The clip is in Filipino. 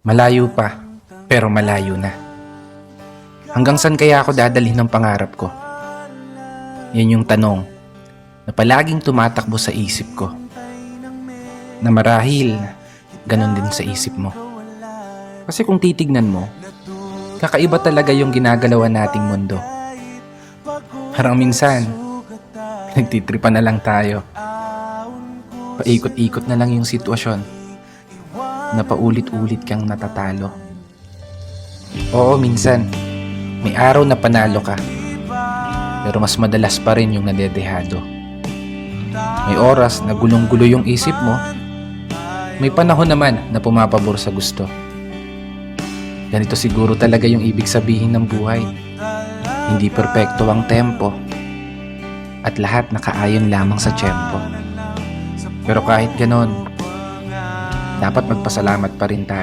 Malayo pa, pero malayo na. Hanggang saan kaya ako dadalhin ng pangarap ko? Yan yung tanong na palaging tumatakbo sa isip ko. Na marahil, ganun din sa isip mo. Kasi kung titignan mo, kakaiba talaga yung ginagalawan nating mundo. Parang minsan, nagtitripan na lang tayo. Paikot-ikot na lang yung sitwasyon na paulit-ulit kang natatalo. Oo, minsan, may araw na panalo ka, pero mas madalas pa rin yung nadedehado. May oras na gulong-gulo yung isip mo, may panahon naman na pumapabor sa gusto. Ganito siguro talaga yung ibig sabihin ng buhay. Hindi perpekto ang tempo, at lahat nakaayon lamang sa tiyempo. Pero kahit ganon, dapat magpasalamat pa rin tayo.